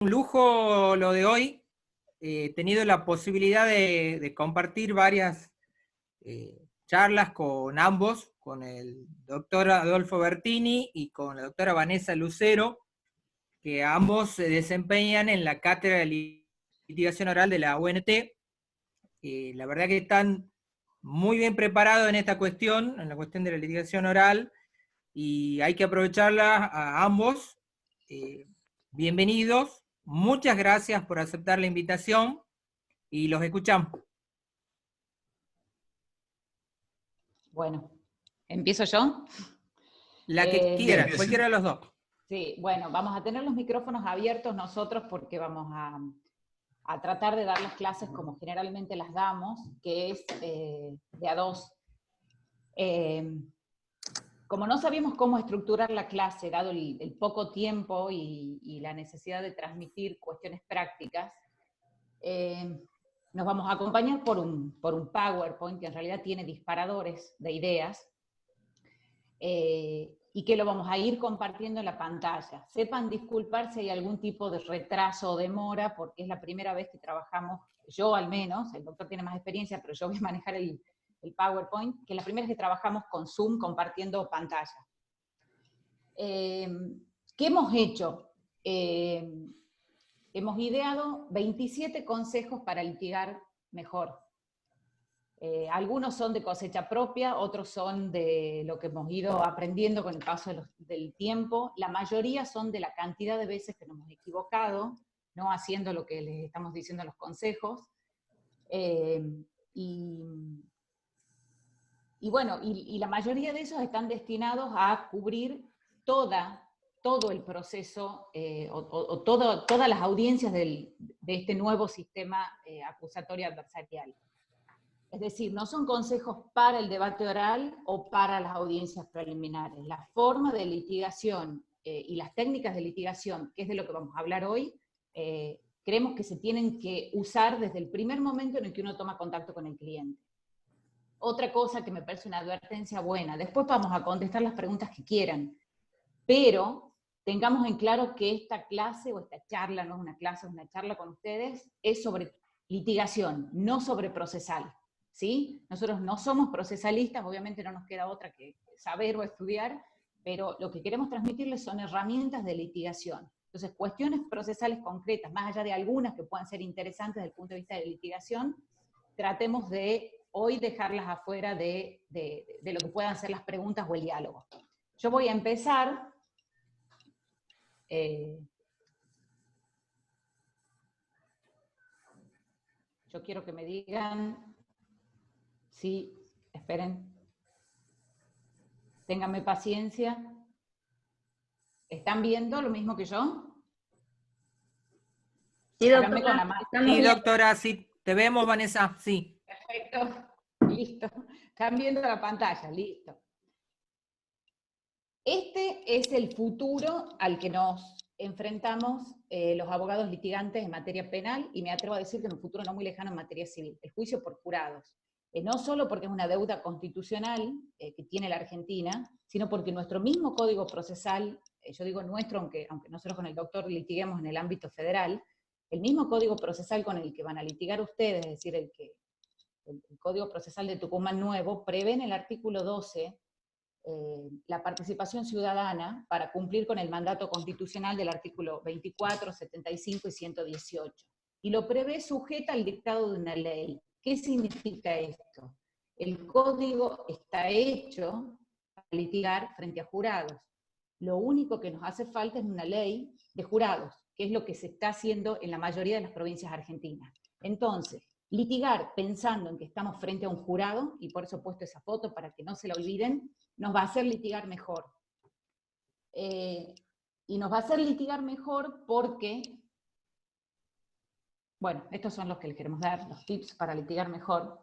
Un lujo lo de hoy. He tenido la posibilidad de compartir varias charlas con ambos, con el doctor Adolfo Bertini y con la doctora Vanessa Lucero, que ambos se desempeñan en la cátedra de litigación oral de la UNT. La verdad que están muy bien preparados en esta cuestión, en la cuestión de la litigación oral, y hay que aprovecharla a ambos. Bienvenidos, muchas gracias por aceptar la invitación y los escuchamos. Bueno, ¿empiezo yo? La que quieran, cualquiera de los dos. Sí, bueno, vamos a tener los micrófonos abiertos nosotros porque vamos a tratar de dar las clases como generalmente las damos, que es de a dos. Como no sabíamos cómo estructurar la clase, dado el poco tiempo y la necesidad de transmitir cuestiones prácticas, nos vamos a acompañar por un PowerPoint que en realidad tiene disparadores de ideas, y que lo vamos a ir compartiendo en la pantalla. Sepan disculpar si hay algún tipo de retraso o demora, porque es la primera vez que trabajamos, yo al menos, el doctor tiene más experiencia, pero yo voy a manejar el PowerPoint, que es la primera vez que trabajamos con Zoom compartiendo pantalla. ¿Qué hemos hecho? Hemos ideado 27 consejos para litigar mejor. Algunos son de cosecha propia, otros son de lo que hemos ido aprendiendo con el paso del tiempo. La mayoría son de la cantidad de veces que nos hemos equivocado, no haciendo lo que les estamos diciendo en los consejos. Bueno, la mayoría de esos están destinados a cubrir todo el proceso, todas las audiencias de este nuevo sistema acusatorio adversarial. Es decir, no son consejos para el debate oral o para las audiencias preliminares. La forma de litigación y las técnicas de litigación, que es de lo que vamos a hablar hoy, creemos que se tienen que usar desde el primer momento en el que uno toma contacto con el cliente. Otra cosa que me parece una advertencia buena, después vamos a contestar las preguntas que quieran, pero tengamos en claro que esta clase o esta charla, no es una clase, es una charla con ustedes, es sobre litigación, no sobre procesal. ¿Sí? Nosotros no somos procesalistas, obviamente no nos queda otra que saber o estudiar, pero lo que queremos transmitirles son herramientas de litigación. Entonces, cuestiones procesales concretas, más allá de algunas que puedan ser interesantes desde el punto de vista de litigación, tratemos de hoy dejarlas afuera de lo que puedan ser las preguntas o el diálogo. Yo voy a empezar. Yo quiero que me digan... Sí, esperen. Ténganme paciencia. ¿Están viendo lo mismo que yo? Sí, doctora. Sí, doctora, sí. Te vemos, Vanessa, sí. Perfecto, listo. Están viendo la pantalla, listo. Este es el futuro al que nos enfrentamos los abogados litigantes en materia penal, y me atrevo a decir que en un futuro no muy lejano en materia civil, el juicio por jurados. No solo porque es una deuda constitucional que tiene la Argentina, sino porque nuestro mismo Código Procesal, yo digo nuestro, aunque nosotros con el doctor litiguemos en el ámbito federal, el mismo Código Procesal con el que van a litigar ustedes, es decir, el Código Procesal de Tucumán Nuevo, prevé en el artículo 12 la participación ciudadana para cumplir con el mandato constitucional del artículo 24, 75 y 118. Y lo prevé sujeta al dictado de una ley. ¿Qué significa esto? El código está hecho para litigar frente a jurados. Lo único que nos hace falta es una ley de jurados, que es lo que se está haciendo en la mayoría de las provincias argentinas. Entonces, litigar pensando en que estamos frente a un jurado, y por eso he puesto esa foto para que no se la olviden, nos va a hacer litigar mejor. Y nos va a hacer litigar mejor porque, bueno, estos son los que les queremos dar, los tips para litigar mejor.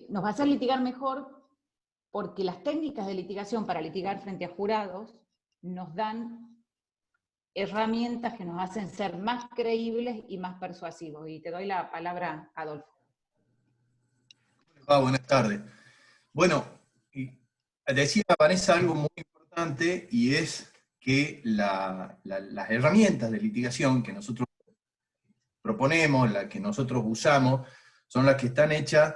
Nos va a hacer litigar mejor porque las técnicas de litigación para litigar frente a jurados nos dan herramientas que nos hacen ser más creíbles y más persuasivos. Y te doy la palabra, Adolfo. Buenas tardes. Bueno, decía Vanessa algo muy importante, y es que las herramientas de litigación que nosotros proponemos, las que nosotros usamos, son las que están hechas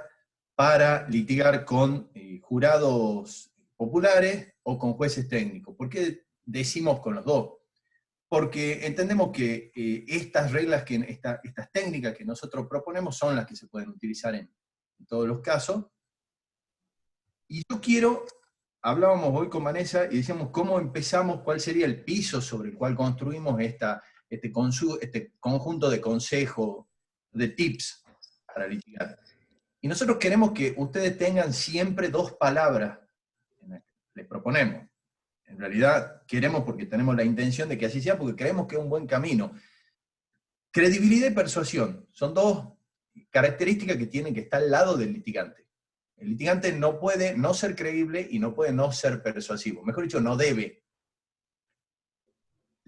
para litigar con jurados populares o con jueces técnicos. ¿Por qué decimos con los dos? Porque entendemos que estas reglas, estas técnicas que nosotros proponemos son las que se pueden utilizar en todos los casos. Y yo quiero, hablábamos hoy con Vanessa y decíamos cómo empezamos, cuál sería el piso sobre el cual construimos este conjunto de consejos, de tips para litigar. Y nosotros queremos que ustedes tengan siempre dos palabras, les proponemos. En realidad queremos porque tenemos la intención de que así sea, porque creemos que es un buen camino. Credibilidad y persuasión son dos características que tienen que estar al lado del litigante. El litigante no puede no ser creíble y no puede no ser persuasivo. Mejor dicho, no debe.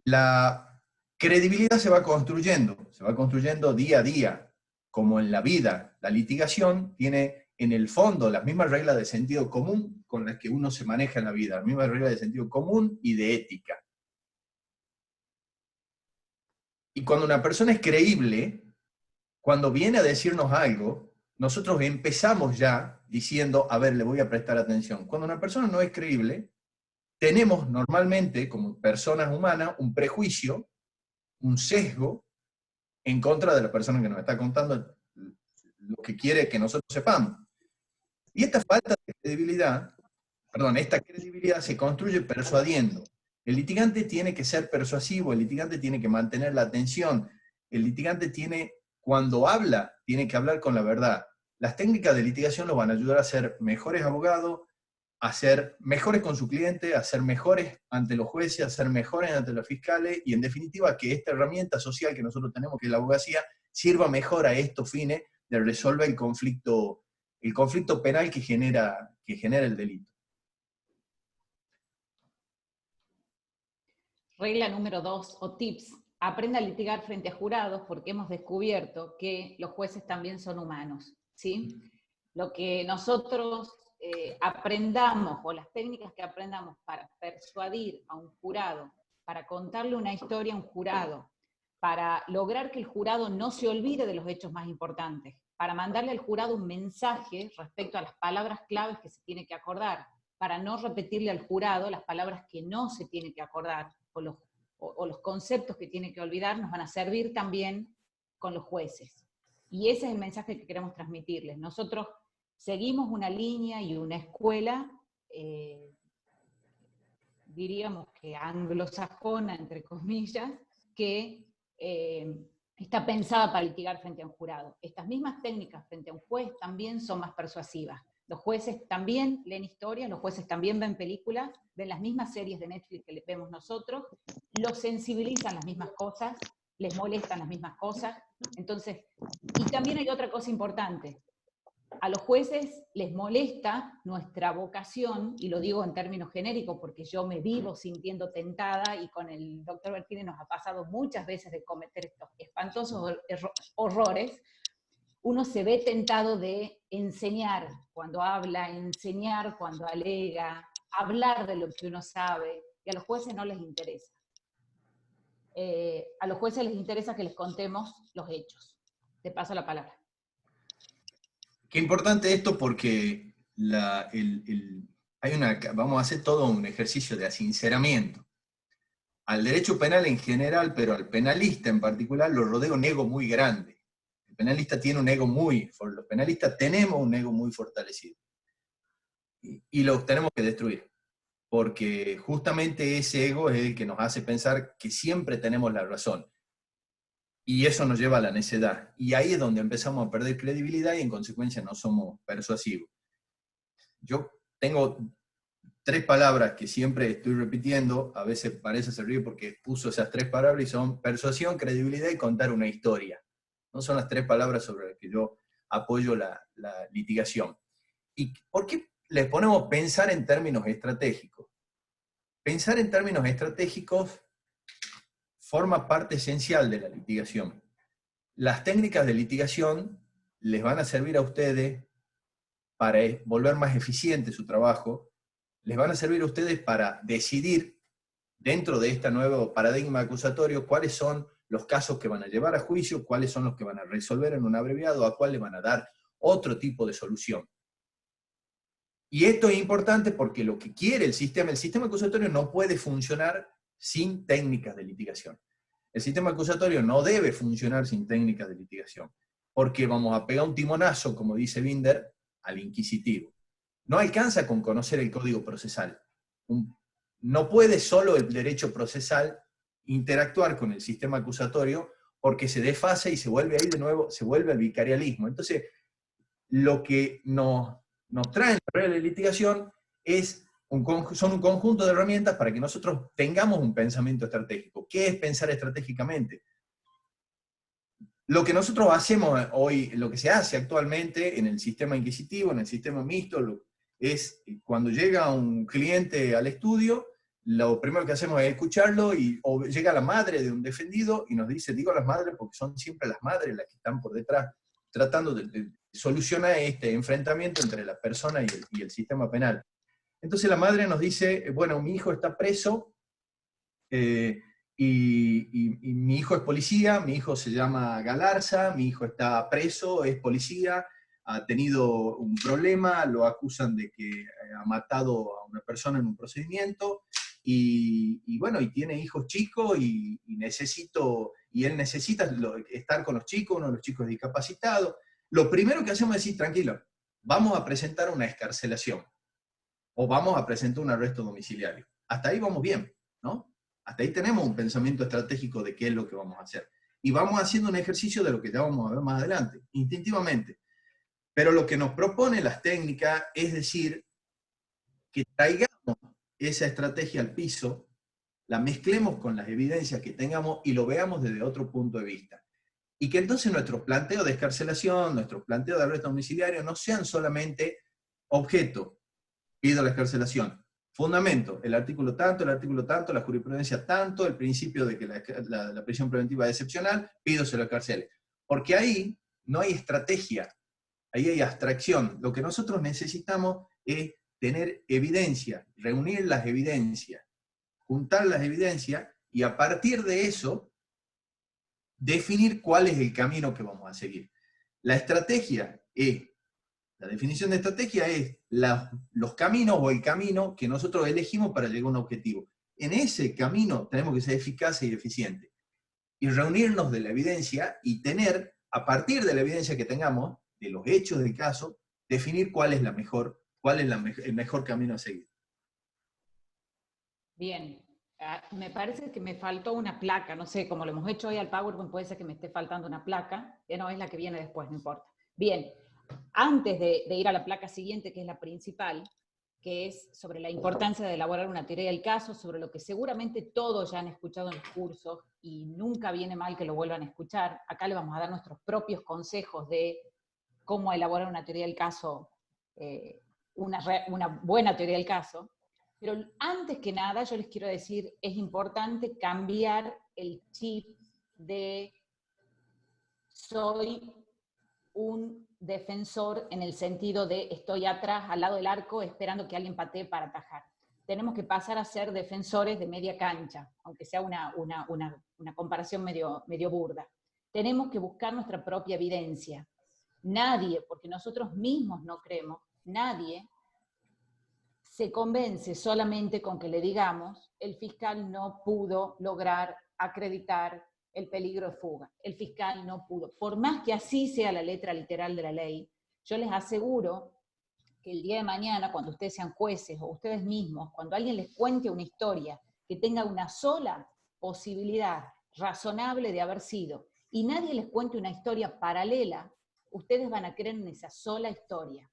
La credibilidad se va construyendo día a día, como en la vida. La litigación tiene en el fondo las mismas reglas de sentido común con las que uno se maneja en la vida, las mismas reglas de sentido común y de ética. Y cuando una persona es creíble, cuando viene a decirnos algo, nosotros empezamos ya diciendo, a ver, le voy a prestar atención. Cuando una persona no es creíble, tenemos normalmente, como personas humanas, un prejuicio, un sesgo, en contra de la persona que nos está contando lo que quiere que nosotros sepamos. Y esta falta de credibilidad, esta credibilidad se construye persuadiendo. El litigante tiene que ser persuasivo, el litigante tiene que mantener la atención, el litigante cuando habla, tiene que hablar con la verdad. Las técnicas de litigación lo van a ayudar a ser mejores abogados, a ser mejores con su cliente, a ser mejores ante los jueces, a ser mejores ante los fiscales, y en definitiva que esta herramienta social que nosotros tenemos, que es la abogacía, sirva mejor a estos fines de resolver el conflicto penal que genera el delito. Regla número 2, o tips. Aprenda a litigar frente a jurados porque hemos descubierto que los jueces también son humanos, ¿sí? Lo que nosotros aprendamos, o las técnicas que aprendamos para persuadir a un jurado, para contarle una historia a un jurado, para lograr que el jurado no se olvide de los hechos más importantes, para mandarle al jurado un mensaje respecto a las palabras claves que se tiene que acordar, para no repetirle al jurado las palabras que no se tiene que acordar, o los conceptos que tiene que olvidar, nos van a servir también con los jueces. Y ese es el mensaje que queremos transmitirles. Nosotros seguimos una línea y una escuela, diríamos que anglosajona, entre comillas, que está pensada para litigar frente a un jurado. Estas mismas técnicas frente a un juez también son más persuasivas. Los jueces también leen historias, los jueces también ven películas, ven las mismas series de Netflix que vemos nosotros, los sensibilizan las mismas cosas, les molestan las mismas cosas. Entonces, y también hay otra cosa importante. A los jueces les molesta nuestra vocación, y lo digo en términos genéricos porque yo me vivo sintiendo tentada, y con el doctor Bertini nos ha pasado muchas veces de cometer estos espantosos horrores. Uno se ve tentado de enseñar cuando habla, enseñar cuando alega, hablar de lo que uno sabe, y a los jueces no les interesa. A los jueces les interesa que les contemos los hechos. Te paso la palabra. Qué importante esto porque vamos a hacer todo un ejercicio de asinceramiento. Al derecho penal en general, pero al penalista en particular, lo rodea un ego muy grande. El penalista tiene un ego los penalistas tenemos un ego muy fortalecido. Y lo tenemos que destruir. Porque justamente ese ego es el que nos hace pensar que siempre tenemos la razón. Y eso nos lleva a la necedad. Y ahí es donde empezamos a perder credibilidad y en consecuencia no somos persuasivos. Yo tengo 3 palabras que siempre estoy repitiendo, a veces parece se ríe porque puso esas 3 palabras, y son persuasión, credibilidad y contar una historia. No son las 3 palabras sobre las que yo apoyo la litigación. ¿Y por qué les ponemos pensar en términos estratégicos? Pensar en términos estratégicos forma parte esencial de la litigación. Las técnicas de litigación les van a servir a ustedes para volver más eficiente su trabajo, les van a servir a ustedes para decidir dentro de este nuevo paradigma acusatorio, cuáles son los casos que van a llevar a juicio, cuáles son los que van a resolver en un abreviado, a cuál le van a dar otro tipo de solución. Y esto es importante porque lo que quiere el sistema acusatorio no puede funcionar sin técnicas de litigación. El sistema acusatorio no debe funcionar sin técnicas de litigación, porque vamos a pegar un timonazo, como dice Binder, al inquisitivo. No alcanza con conocer el código procesal. No puede solo el derecho procesal interactuar con el sistema acusatorio porque se desfasa y se vuelve ahí de nuevo, se vuelve al vicarialismo. Entonces, lo que nos trae la regla de litigación son un conjunto de herramientas para que nosotros tengamos un pensamiento estratégico. ¿Qué es pensar estratégicamente? Lo que nosotros hacemos hoy, lo que se hace actualmente en el sistema inquisitivo, en el sistema mixto, es cuando llega un cliente al estudio, lo primero que hacemos es escucharlo, o llega la madre de un defendido y nos dice, digo las madres porque son siempre las madres las que están por detrás, tratando de solucionar este enfrentamiento entre la persona y el sistema penal. Entonces la madre nos dice, bueno, mi hijo está preso, y mi hijo es policía, mi hijo se llama Galarza, mi hijo está preso, es policía, ha tenido un problema, lo acusan de que ha matado a una persona en un procedimiento, y bueno, y tiene hijos chicos, y él necesita estar con los chicos, uno de los chicos es discapacitado. Lo primero que hacemos es decir, tranquilo, vamos a presentar una excarcelación, o vamos a presentar un arresto domiciliario. Hasta ahí vamos bien, ¿no? Hasta ahí tenemos un pensamiento estratégico de qué es lo que vamos a hacer. Y vamos haciendo un ejercicio de lo que ya vamos a ver más adelante, instintivamente. Pero lo que nos propone las técnicas es decir, que traigamos esa estrategia al piso, la mezclemos con las evidencias que tengamos y lo veamos desde otro punto de vista. Y que entonces nuestros planteos de excarcelación, nuestros planteos de arresto domiciliario no sean solamente objeto, pido la excarcelación, fundamento, el artículo tanto, la jurisprudencia tanto, el principio de que la prisión preventiva es excepcional, pido se lo excarcele. Porque ahí no hay estrategia, ahí hay abstracción. Lo que nosotros necesitamos es tener evidencia, reunir las evidencias, juntar las evidencias, y a partir de eso, definir cuál es el camino que vamos a seguir. La definición de estrategia es los caminos o el camino que nosotros elegimos para llegar a un objetivo. En ese camino tenemos que ser eficaces y eficientes. Y reunirnos de la evidencia y tener, a partir de la evidencia que tengamos, de los hechos del caso, definir cuál es el mejor camino a seguir. Bien, me parece que me faltó una placa, no sé, como lo hemos hecho hoy al PowerPoint, puede ser que me esté faltando una placa, que no es la que viene después, no importa. Bien, antes de ir a la placa siguiente, que es la principal, que es sobre la importancia de elaborar una teoría del caso, sobre lo que seguramente todos ya han escuchado en los cursos, y nunca viene mal que lo vuelvan a escuchar. Acá le vamos a dar nuestros propios consejos de cómo elaborar una teoría del caso, una buena teoría del caso. Pero antes que nada, yo les quiero decir, es importante cambiar el chip de soy un defensor en el sentido de estoy atrás, al lado del arco, esperando que alguien patee para atajar. Tenemos que pasar a ser defensores de media cancha, aunque sea una comparación medio burda. Tenemos que buscar nuestra propia evidencia. Nadie, porque nosotros mismos no creemos, nadie se convence solamente con que le digamos el fiscal no pudo lograr acreditar el peligro de fuga. El fiscal no pudo. Por más que así sea la letra literal de la ley, yo les aseguro que el día de mañana, cuando ustedes sean jueces o ustedes mismos, cuando alguien les cuente una historia que tenga una sola posibilidad razonable de haber sido, y nadie les cuente una historia paralela, ustedes van a creer en esa sola historia.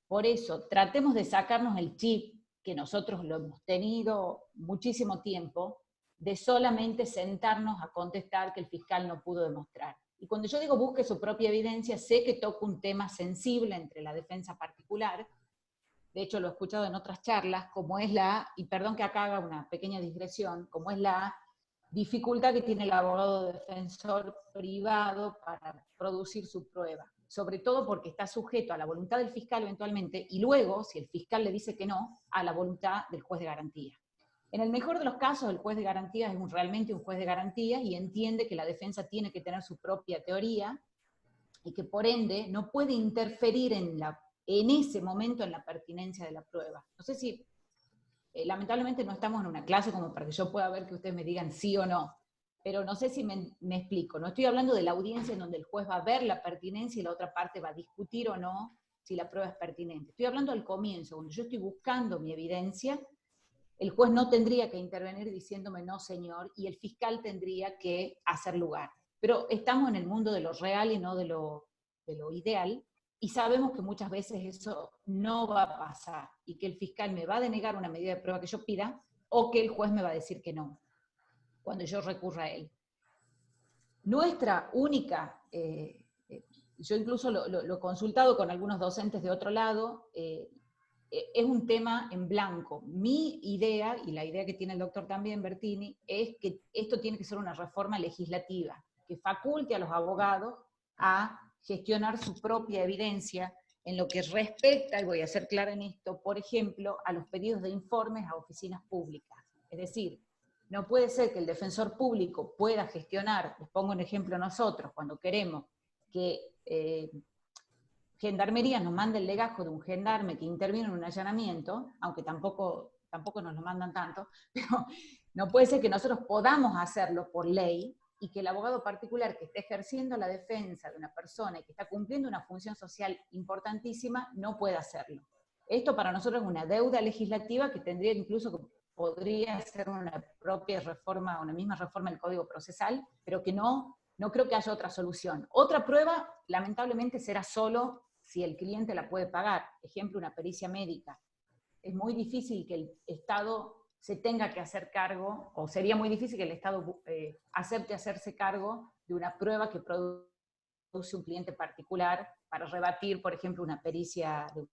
Por eso, tratemos de sacarnos el chip, que nosotros lo hemos tenido muchísimo tiempo, de solamente sentarnos a contestar que el fiscal no pudo demostrar. Y cuando yo digo busque su propia evidencia, sé que toco un tema sensible entre la defensa particular, de hecho lo he escuchado en otras charlas, como es y perdón que acá haga una pequeña digresión, como es la dificultad que tiene el abogado defensor privado para producir su prueba. Sobre todo porque está sujeto a la voluntad del fiscal eventualmente, y luego, si el fiscal le dice que no, a la voluntad del juez de garantía. En el mejor de los casos, el juez de garantías es realmente un juez de garantías y entiende que la defensa tiene que tener su propia teoría y que por ende no puede interferir en ese momento en la pertinencia de la prueba. No sé si, lamentablemente no estamos en una clase como para que yo pueda ver que ustedes me digan sí o no, pero no sé si me explico. No estoy hablando de la audiencia en donde el juez va a ver la pertinencia y la otra parte va a discutir o no si la prueba es pertinente. Estoy hablando al comienzo, cuando yo estoy buscando mi evidencia, el juez no tendría que intervenir diciéndome no, señor, y el fiscal tendría que hacer lugar. Pero estamos en el mundo de lo real y no de lo ideal, y sabemos que muchas veces eso no va a pasar, y que el fiscal me va a denegar una medida de prueba que yo pida, o que el juez me va a decir que no, cuando yo recurra a él. Nuestra única, yo incluso lo he consultado con algunos docentes de otro lado, es un tema en blanco. Mi idea, y la idea que tiene el doctor también, Bertini, es que esto tiene que ser una reforma legislativa, que faculte a los abogados a gestionar su propia evidencia en lo que respecta, y voy a ser clara en esto, por ejemplo, a los pedidos de informes a oficinas públicas. Es decir, no puede ser que el defensor público pueda gestionar, les pongo un ejemplo nosotros, cuando queremos que Gendarmería nos manda el legajo de un gendarme que intervino en un allanamiento, aunque tampoco nos lo mandan tanto, pero no puede ser que nosotros podamos hacerlo por ley y que el abogado particular que esté ejerciendo la defensa de una persona y que está cumpliendo una función social importantísima no pueda hacerlo. Esto para nosotros es una deuda legislativa que tendría incluso, podría ser una propia reforma, una misma reforma del Código Procesal, pero que no creo que haya otra solución. Otra prueba, lamentablemente, será solo si el cliente la puede pagar. Ejemplo, una pericia médica. Es muy difícil que el Estado se tenga que hacer cargo, o sería muy difícil que el Estado acepte hacerse cargo de una prueba que produce un cliente particular para rebatir, por ejemplo, una pericia de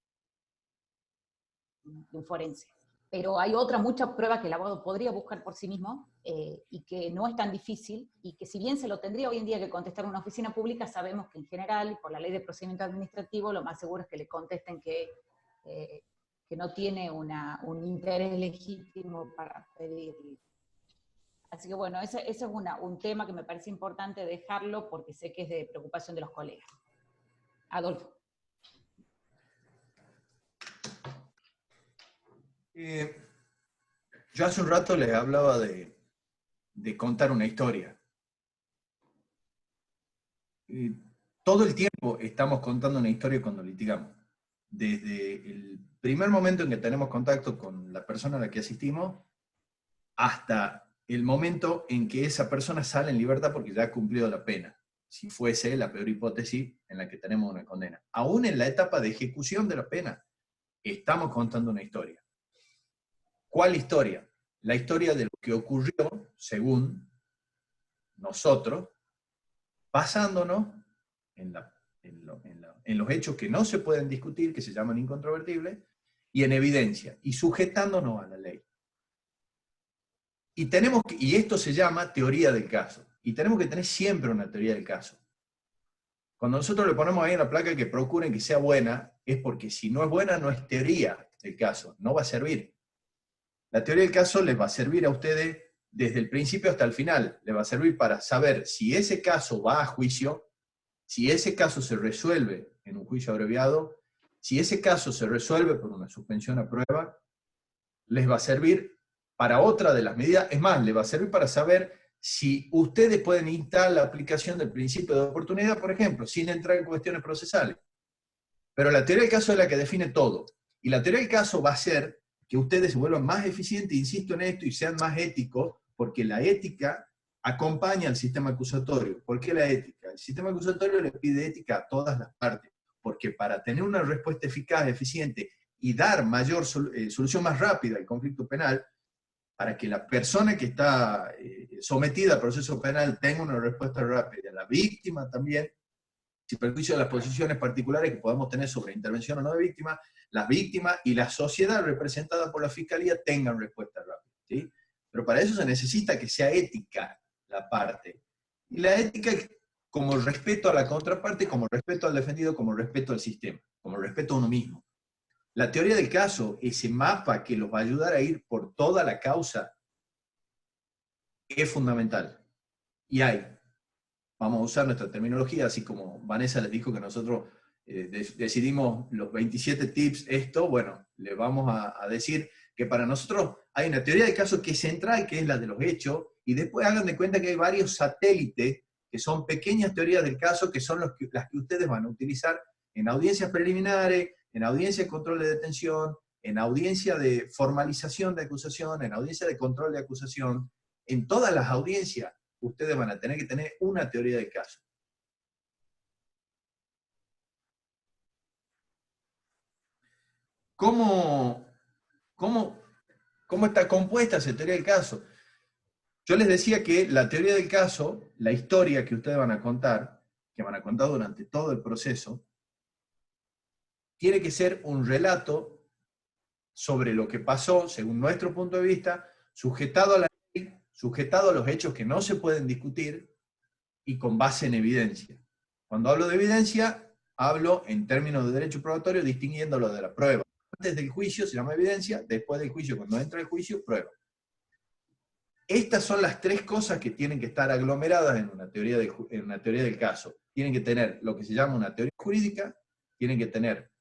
un forense. Pero hay muchas pruebas que el abogado podría buscar por sí mismo y que no es tan difícil, y que si bien se lo tendría hoy en día que contestar una oficina pública, sabemos que en general, por la ley de procedimiento administrativo, lo más seguro es que le contesten que no tiene un interés legítimo para pedirle. Así que bueno, ese es un tema que me parece importante dejarlo porque sé que es de preocupación de los colegas. Adolfo. Yo hace un rato les hablaba de contar una historia. Todo el tiempo estamos contando una historia cuando litigamos. Desde el primer momento en que tenemos contacto con la persona a la que asistimos, hasta el momento en que esa persona sale en libertad porque ya ha cumplido la pena, si fuese la peor hipótesis en la que tenemos una condena. Aún en la etapa de ejecución de la pena, estamos contando una historia. ¿Cuál historia? La historia de lo que ocurrió, según nosotros, basándonos en los hechos que no se pueden discutir, que se llaman incontrovertibles, y en evidencia, y sujetándonos a la ley. Y esto se llama teoría del caso, y tenemos que tener siempre una teoría del caso. Cuando nosotros le ponemos ahí en la placa que procuren que sea buena, es porque si no es buena no es teoría del caso, no va a servir. La teoría del caso les va a servir a ustedes desde el principio hasta el final. Les va a servir para saber si ese caso va a juicio, si ese caso se resuelve en un juicio abreviado, si ese caso se resuelve por una suspensión a prueba, les va a servir para otra de las medidas. Es más, les va a servir para saber si ustedes pueden instar la aplicación del principio de oportunidad, por ejemplo, sin entrar en cuestiones procesales. Pero la teoría del caso es la que define todo. Y la teoría del caso va a ser que ustedes se vuelvan más eficientes, insisto en esto, y sean más éticos, porque la ética acompaña al sistema acusatorio. ¿Por qué la ética? El sistema acusatorio le pide ética a todas las partes, porque para tener una respuesta eficaz, eficiente, y dar mayor solución más rápida al conflicto penal, para que la persona que está sometida al proceso penal tenga una respuesta rápida, la víctima también, sin perjuicio de las posiciones particulares que podamos tener sobre intervención o no de víctima, las víctimas y la sociedad representada por la Fiscalía tengan respuesta rápida, ¿sí? Pero para eso se necesita que sea ética la parte. Y la ética como respeto a la contraparte, como respeto al defendido, como respeto al sistema, como respeto a uno mismo. La teoría del caso, ese mapa que los va a ayudar a ir por toda la causa, es fundamental. Y vamos a usar nuestra terminología, así como Vanessa les dijo que nosotros decidimos los 27 tips, bueno, le vamos a decir que para nosotros hay una teoría del caso que es central, que es la de los hechos, y después hagan de cuenta que hay varios satélites, que son pequeñas teorías del caso, que son las que ustedes van a utilizar en audiencias preliminares, en audiencia de control de detención, en audiencia de formalización de acusación, en audiencia de control de acusación. En todas las audiencias ustedes van a tener que tener una teoría del caso. ¿Cómo está compuesta esa teoría del caso? Yo les decía que la teoría del caso, la historia que ustedes van a contar, que van a contar durante todo el proceso, tiene que ser un relato sobre lo que pasó, según nuestro punto de vista, sujetado a la ley, sujetado a los hechos que no se pueden discutir y con base en evidencia. Cuando hablo de evidencia, hablo en términos de derecho probatorio, distinguiéndolo de la prueba. Antes del juicio se llama evidencia, después del juicio, cuando entra el juicio, prueba. Estas son las tres cosas que tienen que estar aglomeradas en una teoría del caso. Tienen que tener lo que se llama una teoría jurídica, tienen que tener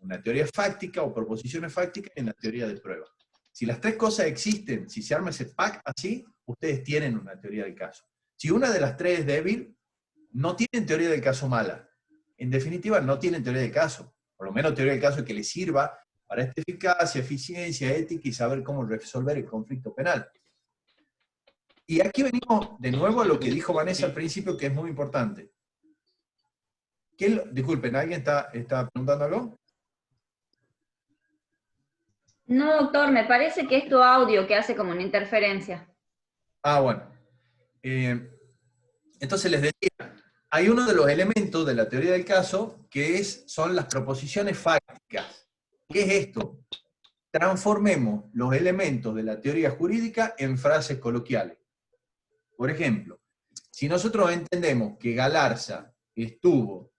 una teoría fáctica o proposiciones fácticas y una teoría de prueba. Si las tres cosas existen, si se arma ese pack así, ustedes tienen una teoría del caso. Si una de las tres es débil, no tienen teoría del caso mala. En definitiva, no tienen teoría del caso. Por lo menos teoría del caso que les sirva para esta eficacia, eficiencia, ética y saber cómo resolver el conflicto penal. Y aquí venimos de nuevo a lo que dijo Vanessa al principio, que es muy importante. Disculpen, ¿alguien está preguntando algo? No, doctor, me parece que es tu audio que hace como una interferencia. Ah, bueno. Entonces les decía, hay uno de los elementos de la teoría del caso que son las proposiciones fácticas. ¿Qué es esto? Transformemos los elementos de la teoría jurídica en frases coloquiales. Por ejemplo, si nosotros entendemos que Galarza estuvo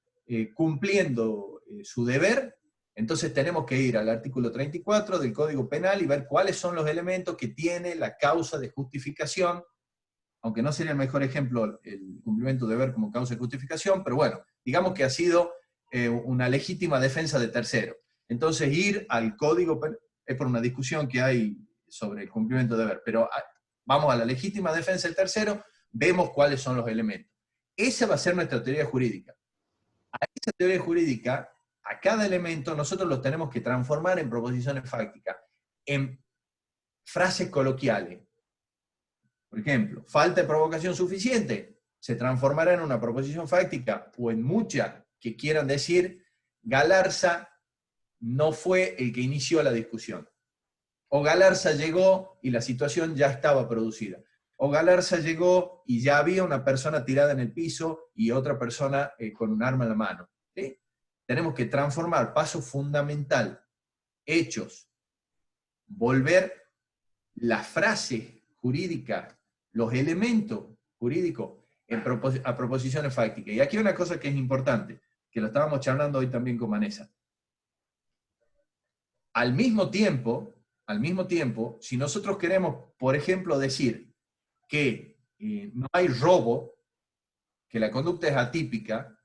cumpliendo su deber, entonces tenemos que ir al artículo 34 del Código Penal y ver cuáles son los elementos que tiene la causa de justificación, aunque no sería el mejor ejemplo el cumplimiento de deber como causa de justificación, pero bueno, digamos que ha sido una legítima defensa de tercero. Entonces ir al Código Penal, es por una discusión que hay sobre el cumplimiento de deber, pero vamos a la legítima defensa del tercero, vemos cuáles son los elementos. Esa va a ser nuestra teoría jurídica. A esa teoría jurídica, a cada elemento, nosotros los tenemos que transformar en proposiciones fácticas, en frases coloquiales. Por ejemplo, falta de provocación suficiente, se transformará en una proposición fáctica, o en muchas que quieran decir, Galarza no fue el que inició la discusión. O Galarza llegó y la situación ya estaba producida. O Galarza llegó y ya había una persona tirada en el piso y otra persona con un arma en la mano. ¿Sí? Tenemos que transformar, paso fundamental, hechos, volver la frase jurídica, los elementos jurídicos a proposiciones fácticas. Y aquí hay una cosa que es importante, que lo estábamos charlando hoy también con Vanessa. Al mismo tiempo, si nosotros queremos, por ejemplo, decir que no hay robo, que la conducta es atípica,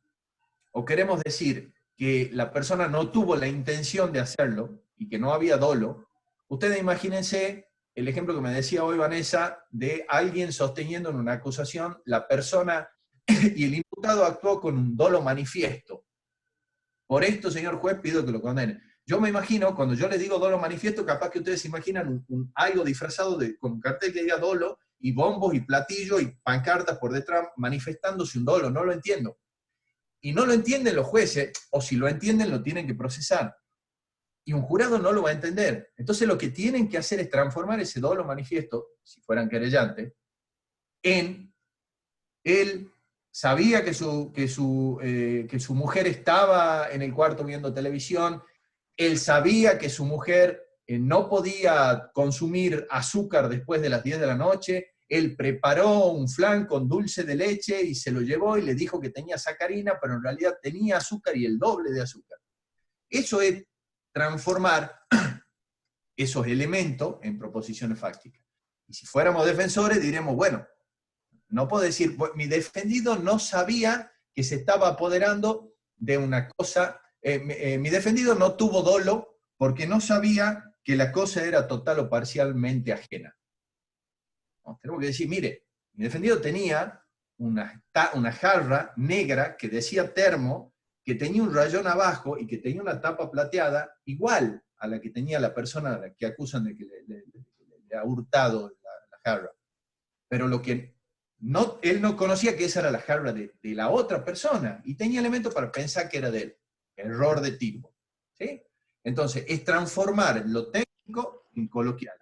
o queremos decir que la persona no tuvo la intención de hacerlo y que no había dolo, ustedes imagínense el ejemplo que me decía hoy Vanessa de alguien sosteniendo en una acusación, la persona y el imputado actuó con un dolo manifiesto. Por esto, señor juez, pido que lo condene. Yo me imagino, cuando yo les digo dolo manifiesto, capaz que ustedes se imaginan algo disfrazado con un cartel que diga dolo, y bombos, y platillos, y pancartas por detrás, manifestándose un dolo. No lo entiendo. Y no lo entienden los jueces, o si lo entienden, lo tienen que procesar. Y un jurado no lo va a entender. Entonces lo que tienen que hacer es transformar ese dolo manifiesto, si fueran querellantes, en él sabía que su mujer estaba en el cuarto viendo televisión, él sabía que su mujer no podía consumir azúcar después de las 10 de la noche, él preparó un flan con dulce de leche y se lo llevó y le dijo que tenía sacarina, pero en realidad tenía azúcar y el doble de azúcar. Eso es transformar esos elementos en proposiciones fácticas. Y si fuéramos defensores, diremos, bueno, no puedo decir, mi defendido no sabía que se estaba apoderando de una cosa, mi defendido no tuvo dolo porque no sabía que la cosa era total o parcialmente ajena. No, tenemos que decir, mire, mi defendido tenía una jarra negra que decía termo, que tenía un rayón abajo y que tenía una tapa plateada igual a la que tenía la persona a la que acusan de que le ha hurtado la jarra. Pero lo que él no conocía que esa era la jarra de la otra persona, y tenía elementos para pensar que era de él. Error de tipo. ¿Sí? Entonces, es transformar lo técnico en coloquial.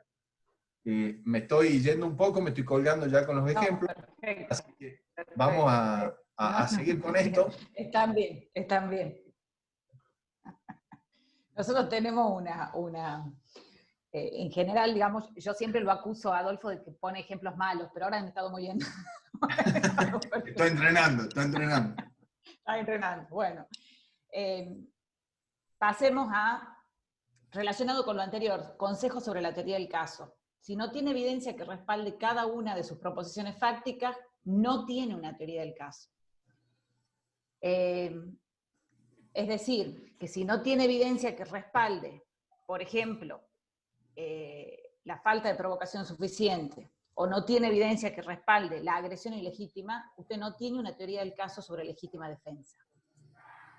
Me estoy yendo un poco, me estoy colgando ya con los ejemplos, Perfecto, así que vamos a seguir con esto. Están bien, están bien. Nosotros tenemos en general, digamos, yo siempre lo acuso a Adolfo de que pone ejemplos malos, pero ahora han estado muy bien. Estoy entrenando. Está entrenando, bueno. Pasemos relacionado con lo anterior, consejos sobre la teoría del caso. Si no tiene evidencia que respalde cada una de sus proposiciones fácticas, no tiene una teoría del caso. Es decir, que si no tiene evidencia que respalde, por ejemplo, la falta de provocación suficiente, o no tiene evidencia que respalde la agresión ilegítima, usted no tiene una teoría del caso sobre legítima defensa.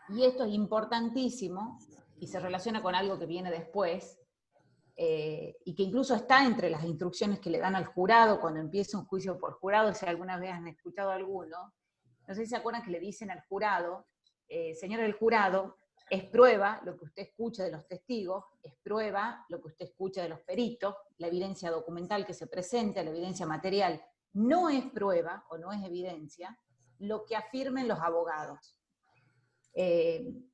Y esto es importantísimo, y se relaciona con algo que viene después, y que incluso está entre las instrucciones que le dan al jurado cuando empieza un juicio por jurado, si alguna vez han escuchado alguno, no sé si se acuerdan que le dicen al jurado, señor del jurado, es prueba lo que usted escucha de los testigos, es prueba lo que usted escucha de los peritos, la evidencia documental que se presenta, la evidencia material, no es prueba o no es evidencia lo que afirmen los abogados.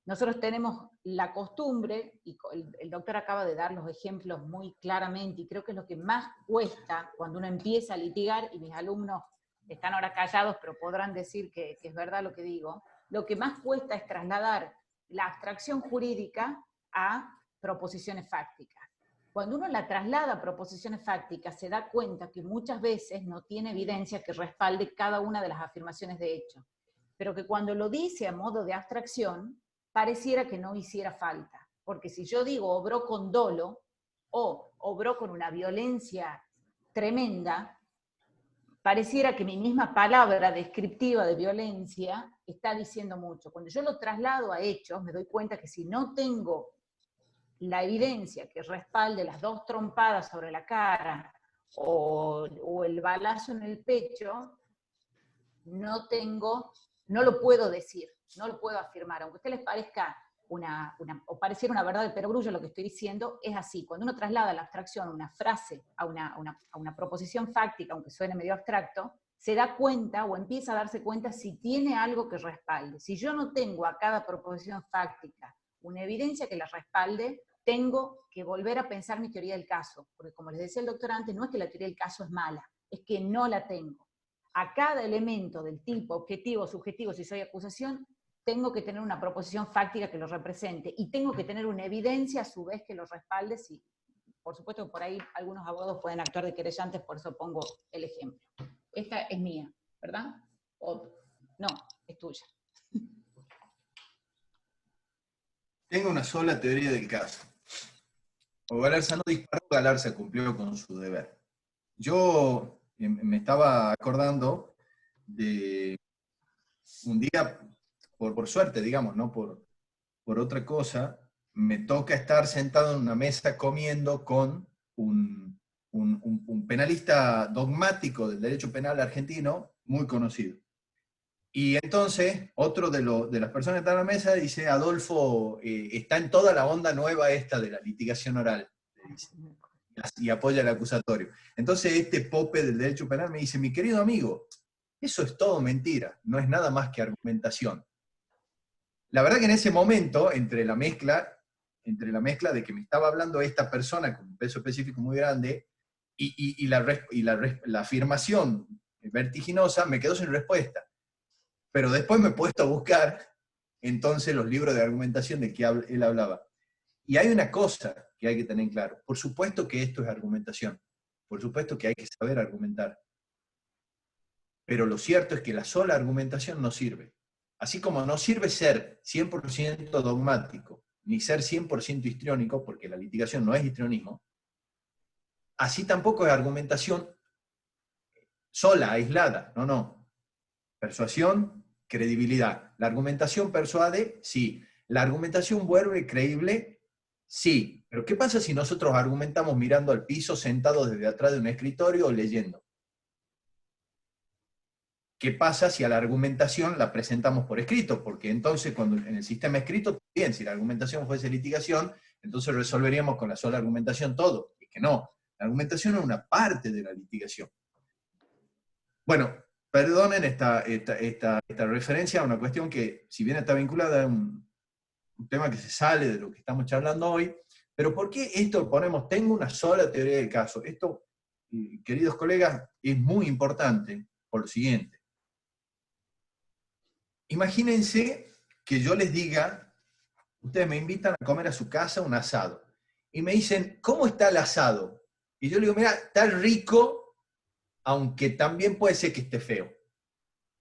Nosotros tenemos la costumbre, y el doctor acaba de dar los ejemplos muy claramente, y creo que es lo que más cuesta cuando uno empieza a litigar, y mis alumnos están ahora callados, pero podrán decir que es verdad lo que digo, lo que más cuesta es trasladar la abstracción jurídica a proposiciones fácticas. Cuando uno la traslada a proposiciones fácticas, se da cuenta que muchas veces no tiene evidencia que respalde cada una de las afirmaciones de hecho, pero que cuando lo dice a modo de abstracción, pareciera que no hiciera falta. Porque si yo digo obró con dolo, o obró con una violencia tremenda, pareciera que mi misma palabra descriptiva de violencia está diciendo mucho. Cuando yo lo traslado a hechos, me doy cuenta que si no tengo la evidencia que respalde las 2 trompadas sobre la cara, o el balazo en el pecho, no lo puedo decir, no lo puedo afirmar. Aunque a ustedes les parezca o pareciera una verdad de perogrullo lo que estoy diciendo, es así. Cuando uno traslada la abstracción, una frase, a una proposición fáctica, aunque suene medio abstracto, se da cuenta o empieza a darse cuenta si tiene algo que respalde. Si yo no tengo a cada proposición fáctica una evidencia que la respalde, tengo que volver a pensar mi teoría del caso. Porque como les decía el doctor antes, no es que la teoría del caso es mala, es que no la tengo. A cada elemento del tipo objetivo, subjetivo, si soy acusación, tengo que tener una proposición fáctica que lo represente, y tengo que tener una evidencia a su vez que lo respalde. Sí. Por supuesto que por ahí algunos abogados pueden actuar de querellantes, por eso pongo el ejemplo. Esta es mía, ¿verdad? No, es tuya. Tengo una sola teoría del caso. O Galarza no disparó, Galarza cumplió con su deber. Yo me estaba acordando de un día, por suerte, digamos, no por otra cosa, me toca estar sentado en una mesa comiendo con un penalista dogmático del derecho penal argentino, muy conocido. Y entonces, otro de las personas que está en la mesa dice, Adolfo está en toda la onda nueva esta de la litigación oral, le dice, y apoya el acusatorio. Entonces este pope del derecho penal me dice, mi querido amigo, eso es todo mentira, no es nada más que argumentación. La verdad que en ese momento, entre la mezcla de que me estaba hablando esta persona con un peso específico muy grande, y la afirmación vertiginosa, me quedó sin respuesta. Pero después me he puesto a buscar entonces los libros de argumentación de que él hablaba. Y hay una cosa que hay que tener claro. Por supuesto que esto es argumentación. Por supuesto que hay que saber argumentar. Pero lo cierto es que la sola argumentación no sirve. Así como no sirve ser 100% dogmático, ni ser 100% histriónico, porque la litigación no es histrionismo, así tampoco es argumentación sola, aislada. No, no. Persuasión, credibilidad. La argumentación persuade, sí. La argumentación vuelve creíble, sí. Pero ¿qué pasa si nosotros argumentamos mirando al piso, sentados desde atrás de un escritorio o leyendo? ¿Qué pasa si a la argumentación la presentamos por escrito? Porque entonces, cuando en el sistema escrito, bien, si la argumentación fuese litigación, entonces resolveríamos con la sola argumentación todo. Es que no, la argumentación es una parte de la litigación. Bueno, perdonen esta referencia a una cuestión que, si bien está vinculada a un tema que se sale de lo que estamos charlando hoy, pero ¿por qué esto ponemos, tengo una sola teoría del caso? Esto, queridos colegas, es muy importante por lo siguiente. Imagínense que yo les diga, ustedes me invitan a comer a su casa un asado, y me dicen, ¿cómo está el asado? Y yo le digo, mira, está rico, aunque también puede ser que esté feo.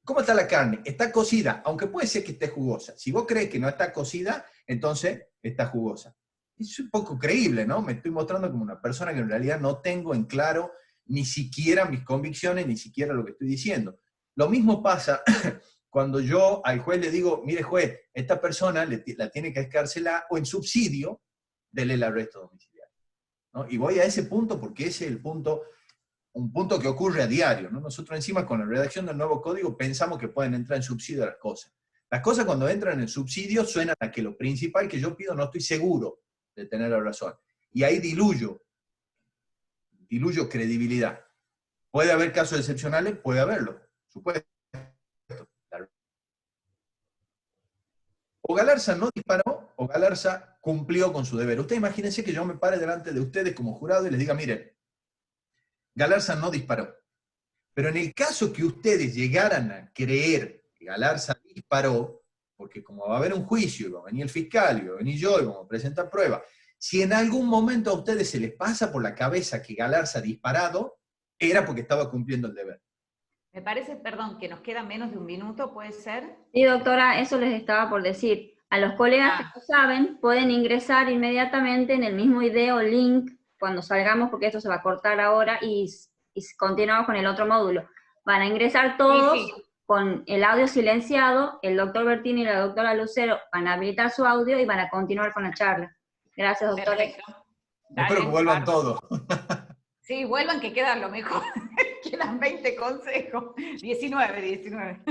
¿Cómo está la carne? Está cocida, aunque puede ser que esté jugosa. Si vos crees que no está cocida, entonces está jugosa. Es un poco creíble, ¿no? Me estoy mostrando como una persona que en realidad no tengo en claro ni siquiera mis convicciones, ni siquiera lo que estoy diciendo. Lo mismo pasa cuando yo al juez le digo, mire juez, esta persona la tiene que escarcelar o en subsidio, dele el arresto domiciliario, ¿no? Y voy a ese punto porque ese es el punto, un punto que ocurre a diario, ¿no? Nosotros encima con la redacción del nuevo código pensamos que pueden entrar en subsidio las cosas. Las cosas cuando entran en subsidio suenan a que lo principal que yo pido no estoy seguro de tener la razón. Y ahí diluyo credibilidad. ¿Puede haber casos excepcionales? Puede haberlo, supuesto. O Galarza no disparó, o Galarza cumplió con su deber. Ustedes imagínense que yo me pare delante de ustedes como jurado y les diga, miren, Galarza no disparó. Pero en el caso que ustedes llegaran a creer que Galarza disparó, porque como va a haber un juicio, y va a venir el fiscal, y va a venir yo, y vamos a presentar pruebas, si en algún momento a ustedes se les pasa por la cabeza que Galarza ha disparado, era porque estaba cumpliendo el deber. Me parece, perdón, que nos queda menos de un minuto, ¿puede ser? Sí, doctora, eso les estaba por decir. A los colegas que no saben, pueden ingresar inmediatamente en el mismo video link cuando salgamos, porque esto se va a cortar ahora, y continuamos con el otro módulo. Van a ingresar todos con el audio silenciado, el doctor Bertini y la doctora Lucero van a habilitar su audio y van a continuar con la charla. Gracias, doctora. Perfecto. Espero que vuelvan todos. Sí, vuelvan, que quedan lo mejor. Quedan 20 consejos. 19.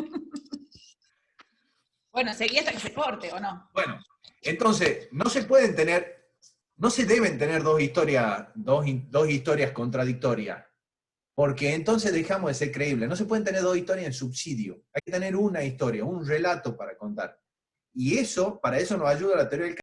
Bueno, seguí hasta que se corte, ¿o no? Bueno, entonces, no se deben tener dos historias contradictorias, porque entonces dejamos de ser creíbles. No se pueden tener dos historias en subsidio. Hay que tener una historia, un relato para contar. Y eso, para eso nos ayuda la teoría del